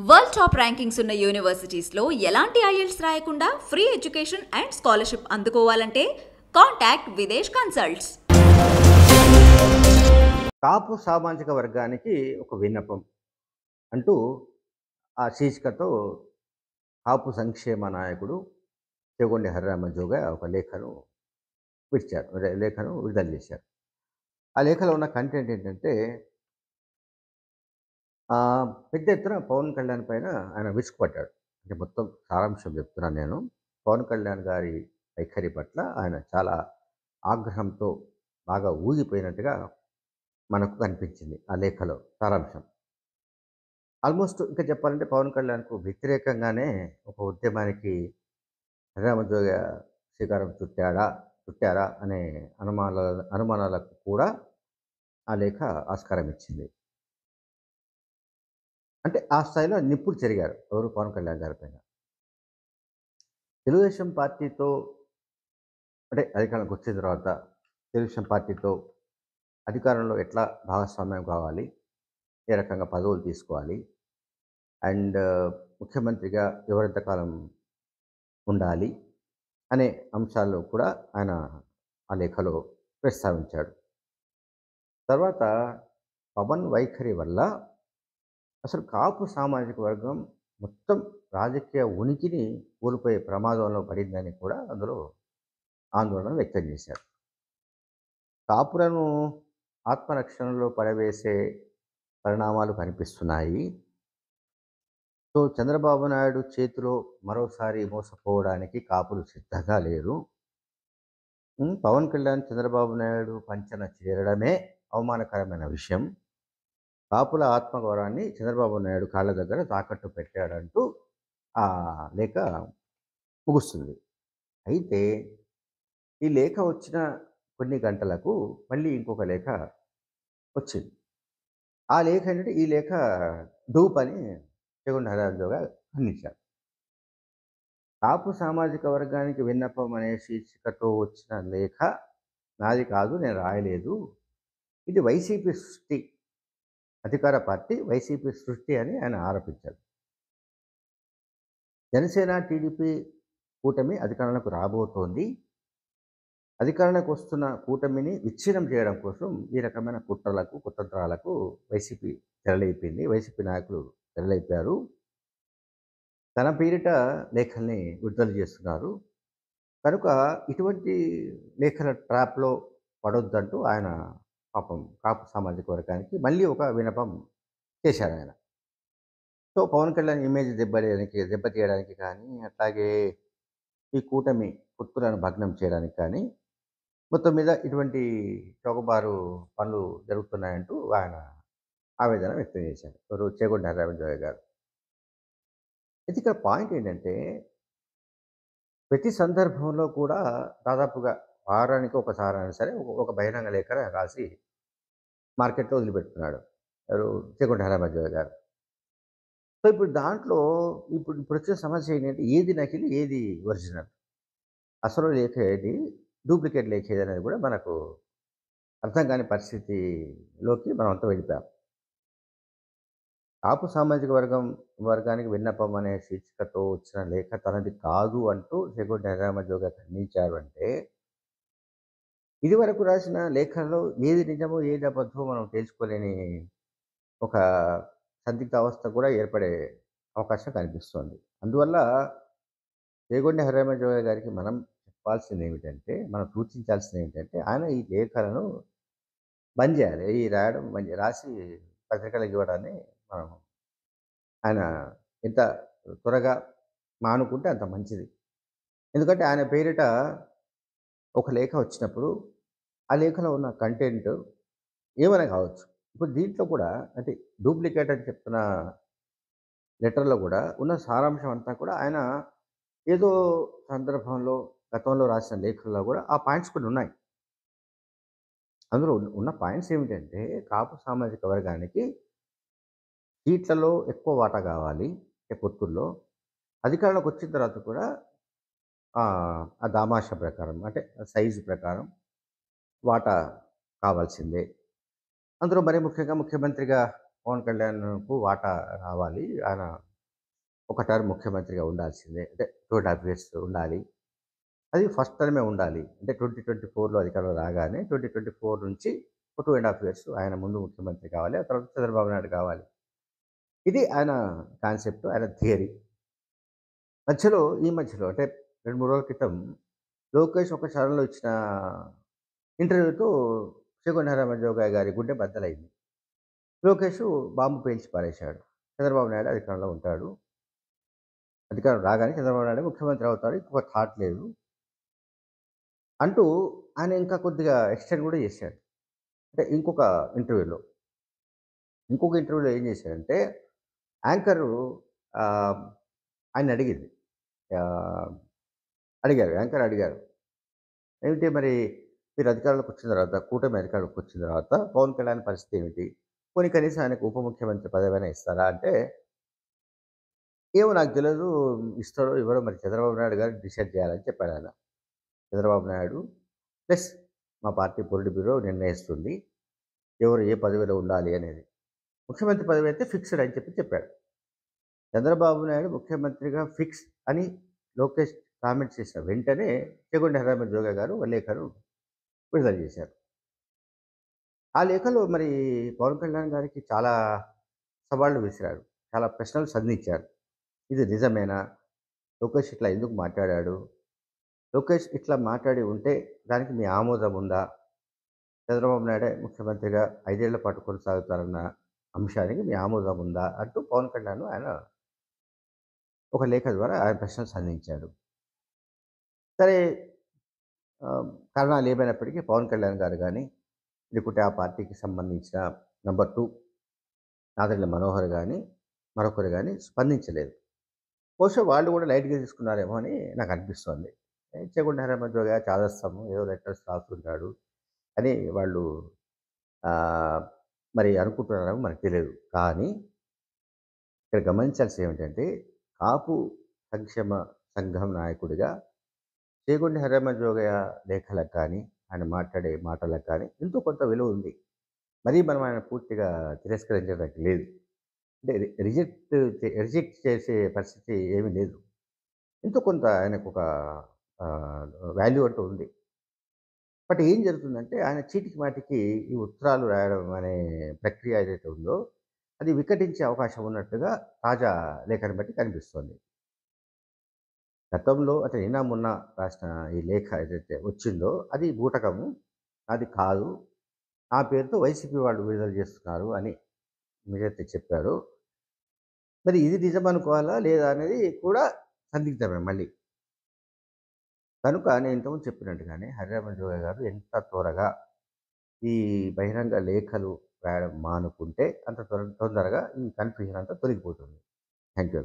World top rankings ఉన్న యూనివర్సిటీస్లో ఎలాంటి IELTS రాయకుండా ఫ్రీ ఎడ్యుకేషన్ అండ్ స్కాలర్షిప్ అందుకోవాలంటే కాంటాక్ట్ విదేశ్ కన్సల్ట్స్. కాపు సామాజిక వర్గానికి ఒక విన్నపం అంటూ ఆ శీర్షికతో కాపు సంక్షేమ నాయకుడు చెగొండి హరిరామజోగా ఒక లేఖను విడుదల చేశారు. ఆ లేఖలో ఉన్న కంటెంట్ ఏంటంటే పెద్ద ఎత్తున పవన్ కళ్యాణ్ పైన ఆయన విసుగుపడ్డాడు. అంటే మొత్తం సారాంశం చెప్తున్నాను నేను. పవన్ కళ్యాణ్ గారి వైఖరి పట్ల ఆయన చాలా ఆగ్రహంతో బాగా ఊగిపోయినట్టుగా మనకు కనిపించింది ఆ లేఖలో సారాంశం. ఆల్మోస్ట్ ఇంకా చెప్పాలంటే పవన్ కళ్యాణ్కు వ్యతిరేకంగానే ఒక ఉద్యమానికి హరిరామజోగ శ్రీకారం చుట్టారా అనే అనుమానాలకు కూడా ఆ లేఖ ఆస్కారం ఇచ్చింది. అంటే ఆ స్థాయిలో నిప్పులు చెరిగారు ఎవరు పవన్ కళ్యాణ్ గారి పైన. తెలుగుదేశం పార్టీతో అంటే అధికారంలోకి వచ్చిన తర్వాత తెలుగుదేశం పార్టీతో అధికారంలో ఎట్లా భాగస్వామ్యం కావాలి, ఏ రకంగా పదవులు తీసుకోవాలి, అండ్ ముఖ్యమంత్రిగా ఎవరెంతకాలం ఉండాలి అనే అంశాలు కూడా ఆయన ఆ లేఖలో ప్రస్తావించాడు. తర్వాత పవన్ వైఖరి వల్ల అసలు కాపు సామాజిక వర్గం మొత్తం రాజకీయ ఉనికిని కోల్పోయే ప్రమాదంలో పడిందని కూడా అందులో ఆందోళన వ్యక్తం చేశారు. కాపులను ఆత్మరక్షణలో పడవేసే పరిణామాలు కనిపిస్తున్నాయి. సో చంద్రబాబు నాయుడు చేతిలో మరోసారి మోసపోవడానికి కాపులు సిద్ధంగా లేరు. పవన్ కళ్యాణ్ చంద్రబాబు నాయుడు పంచన చేరడమే అవమానకరమైన విషయం. కాపుల ఆత్మగౌరవాన్ని చంద్రబాబు నాయుడు కాళ్ళ దగ్గర తాకట్టు పెట్టాడంటూ ఆ లేఖ ముగుస్తుంది. అయితే ఈ లేఖ వచ్చిన కొన్ని గంటలకు మళ్ళీ ఇంకొక లేఖ వచ్చింది. ఆ లేఖ ఏంటంటే ఈ లేఖ డూప్ అని చెగొండి హరిరామజోగా ఖండించారు. కాపు సామాజిక వర్గానికి విన్నపం అనే శీర్షికతో వచ్చిన లేఖ నాది కాదు, నేను రాయలేదు, ఇది వైసీపీ సృష్టి, అధికార పార్టీ వైసీపీ సృష్టి అని ఆయన ఆరోపించారు. జనసేన టీడీపీ కూటమి అధికారంలోకి రాబోతోంది. అధికారంలోకి వస్తున్న కూటమిని విచ్ఛిన్నం చేయడం కోసం ఈ రకమైన కుట్రలకు కుతంత్రాలకు వైసీపీ తెరలేపింది. వైసీపీ నాయకులు తెరలేపారు. తన పేరిట లేఖల్ని విడుదల చేస్తున్నారు. కనుక ఇటువంటి లేఖల ట్రాప్లో పడొద్దంటూ ఆయన పాపం కాపు సామాజిక వర్గానికి మళ్ళీ ఒక విన్నపం చేశారు ఆయన. సో పవన్ కళ్యాణ్ ఇమేజ్ దెబ్బతీయడానికి కానీ, అట్లాగే ఈ కూటమి పొత్తులను భగ్నం చేయడానికి కానీ మొత్తం మీద ఇటువంటి చౌకబారు పనులు జరుగుతున్నాయంటూ ఆయన ఆవేదన వ్యక్తం చేశారు. ఎవరు చేగొండి హరిరామజోగ గారు. అయితే ఇక్కడ పాయింట్ ఏంటంటే ప్రతి సందర్భంలో కూడా దాదాపుగా వారానికి ఒకసారి అయినా సరే ఒక బహిరంగ లేఖ రాసి మార్కెట్లో వదిలిపెడుతున్నాడు ఎవరు చేగొండి హరిరామజోగ గారు. సో ఇప్పుడు దాంట్లో ఇప్పుడు వచ్చిన సమస్య ఏంటంటే ఏది నకిలీ, ఏది ఒరిజినల్, అసలు లేఖ ఏది, డూప్లికేట్ లేఖ ఏది అనేది కూడా మనకు అర్థం కాని పరిస్థితిలోకి మనం అంతా వెళ్ళిపోయాం. కాపు సామాజిక వర్గానికి విన్నపం అనే శీర్షికతో వచ్చిన లేఖ తనది కాదు అంటూ చెగొండి హరిరామజోగ ఖండించారు. అంటే ఇదివరకు రాసిన లేఖల్లో ఏది నిజమో ఏది అబద్ధమో మనం తెలుసుకోలేని ఒక సందిగ్ధ అవస్థ కూడా ఏర్పడే అవకాశం కనిపిస్తోంది. అందువల్ల చేగొండి హరిరామజోగ గారికి మనం చెప్పాల్సింది ఏమిటంటే, మనం సూచించాల్సింది ఏమిటంటే, ఆయన ఈ లేఖలను బంద్ చేయాలి. ఈ రాయడం రాసి పత్రికలకు ఇవ్వడాన్ని మనం ఆయన ఎంత త్వరగా మానుకుంటే అంత మంచిది. ఎందుకంటే ఆయన పేరిట ఒక లేఖ వచ్చినప్పుడు ఆ లేఖలో ఉన్న కంటెంట్ ఏమైనా కావచ్చు. ఇప్పుడు దీంట్లో కూడా అంటే డూప్లికేట్ అని చెప్తున్న లెటర్లో కూడా ఉన్న సారాంశం అంతా కూడా ఆయన ఏదో సందర్భంలో గతంలో రాసిన లేఖల్లో కూడా ఆ పాయింట్స్ కూడా ఉన్నాయి. అందులో ఉన్న పాయింట్స్ ఏమిటంటే కాపు సామాజిక వర్గానికి సీట్లలో ఎక్కువ వాటా కావాలి పొత్తుల్లో. అధికారంలోకి వచ్చిన తర్వాత కూడా ఆ దామాషా ప్రకారం అంటే సైజు ప్రకారం వాటా కావాల్సిందే. అందులో మరి ముఖ్యంగా ముఖ్యమంత్రిగా పవన్ కళ్యాణ్కు వాటా రావాలి. ఆయన ఒక టర్మ్ ముఖ్యమంత్రిగా ఉండాల్సిందే. అంటే 2.5 ఇయర్స్ ఉండాలి. అది ఫస్ట్ టర్మే ఉండాలి. అంటే 2024లో అధికారంలో రాగానే 2024 నుంచి ఒక 2.5 ఇయర్స్ ఆయన ముందు ముఖ్యమంత్రి కావాలి. ఆ తర్వాత చంద్రబాబు నాయుడు కావాలి. ఇది ఆయన కాన్సెప్ట్, ఆయన థియరీ. ఈ మధ్యలో అంటే 2, 3 రోజుల క్రితం లోకేష్ ఒక ఛానెల్‌లో ఇచ్చిన ఇంటర్వ్యూతో చేగొండ హరిరామజోగయ్య గారి గుండె బద్దలైంది. లోకేష్ బాంబు పేల్చి పారేశాడు. చంద్రబాబు నాయుడు అధికారంలో ఉంటాడు. అధికారం రాగానే చంద్రబాబు నాయుడు ముఖ్యమంత్రి అవుతాడు. ఇంకొక థాట్ లేదు అంటూ ఆయన ఇంకా కొద్దిగా ఎక్స్‌టెండ్ కూడా చేశాడు. అంటే ఇంటర్వ్యూలో. ఇంకొక ఇంటర్వ్యూలో ఏం చేశాడంటే యాంకరు ఆహ్, ఆయన్ని అడిగింది. ఆహ్, యాంకర్ అడిగారు. ఏమిటి మరి మీరు అధికారంలోకి వచ్చిన తర్వాత, కూటమి అధికారంలోకి వచ్చిన తర్వాత పవన్ కళ్యాణ్ పరిస్థితి ఏమిటి? పోనీ కనీసం ఆయనకు ఉప ముఖ్యమంత్రి పదవైనా ఇస్తారా? అంటే, ఏమో నాకు తెలీదు. ఇస్తారో ఇవ్వరో మరి చంద్రబాబు నాయుడు గారు డిసైడ్ చేయాలని చెప్పాడాయన. చంద్రబాబు నాయుడు ప్లస్ మా పార్టీ పొలిట్ బ్యూరో నిర్ణయిస్తుంది. ఎవరు ఏ పదవిలో ఉండాలి అనేది. ముఖ్యమంత్రి పదవి అయితే ఫిక్స్‌డ్ అని చెప్పాడు. చంద్రబాబు నాయుడు ముఖ్యమంత్రిగా ఫిక్స్ అని లోకేష్ కామెంట్ చేసిన వెంటనే చేగొండ హరిరామజోగయ్య గారు ఓ లేఖను విడుదల చేశారు. ఆ లేఖలో మరి పవన్ కళ్యాణ్ గారికి చాలా సవాళ్లు విసిరారు. చాలా ప్రశ్నలు సంధించారు. ఇది నిజమేనా? లోకేష్ ఇట్లా ఎందుకు మాట్లాడాడు? లోకేష్ ఇట్లా మాట్లాడి ఉంటే దానికి మీ ఆమోదం ఉందా? చంద్రబాబు నాయుడే ముఖ్యమంత్రిగా 5 ఏళ్ల పాటు కొనసాగుతారన్న అంశానికి మీ ఆమోదం ఉందా? అంటూ పవన్ కళ్యాణ్ ఆయన ఒక లేఖ ద్వారా ఆయన ప్రశ్నలు సంధించాడు. సరే ఆహ్, కారణాలు ఏమైనప్పటికీ పవన్ కళ్యాణ్ గారు గాని, లేకుంటే ఆ పార్టీకి సంబంధించిన నంబర్ 2 నాదెండ్ల మనోహర్ గాని, మరొకరు గాని స్పందించలేదు. బహుశా వాళ్ళు కూడా లైట్‌గా తీసుకున్నారేమో అని నాకనిపిస్తోంది. చేగొండ హనుమంతరావు చాదస్తము ఏదో లెటర్స్ రాస్తుంటాడు అని వాళ్ళు ఆహ్, మరి అనుకుంటున్నారేమో మనకు తెలియదు. కానీ ఇక్కడ గమనించాల్సింది ఏమిటంటే, కాపు సంక్షేమ సంఘం నాయకుడిగా చేగొండ హరిరామజోగయ్య లేఖలకు కానీ, ఆయన మాట్లాడే మాటలకు కానీ ఎంతో కొంత విలువ ఉంది. మరీ మనం ఆయన పూర్తిగా తిరస్కరించడానికి లేదు. అంటే రిజెక్ట్ చేసే పరిస్థితి ఏమీ లేదు. ఎంతో కొంత ఆయనకొక ఆహ్, వాల్యూ అంటూ ఉంది. బట్ ఏం జరుగుతుందంటే, ఆయన చీటికి మాటికి ఈ ఉత్తరాలు రాయడం అనే ప్రక్రియ ఏదైతే ఉందో, అది వికటించే అవకాశం ఉన్నట్టుగా తాజా లేఖను బట్టి కనిపిస్తోంది. గతంలో అంటే నిన్న మొన్న రాసిన ఈ లేఖ ఏదైతే వచ్చిందో, అది బూటకము. అది కాదు. ఆ పేరుతో వైసీపీ వాళ్ళు విడుదల చేస్తున్నారు అని మీరైతే చెప్పారో, మరి ఇది నిజమనుకోవాలా? లేదా? అనేది కూడా సందిగ్ధమే మళ్ళీ. కనుక నేను ఇంతకుముందు చెప్పినట్టుగానే హరిరామ జోగయ్య గారు ఎంత త్వరగా ఈ బహిరంగ లేఖలు రాయడం మానుకుంటే అంత తొందరగా ఈ కన్‌ఫ్యూజన్ అంతా తొలగిపోతుంది. Thank you.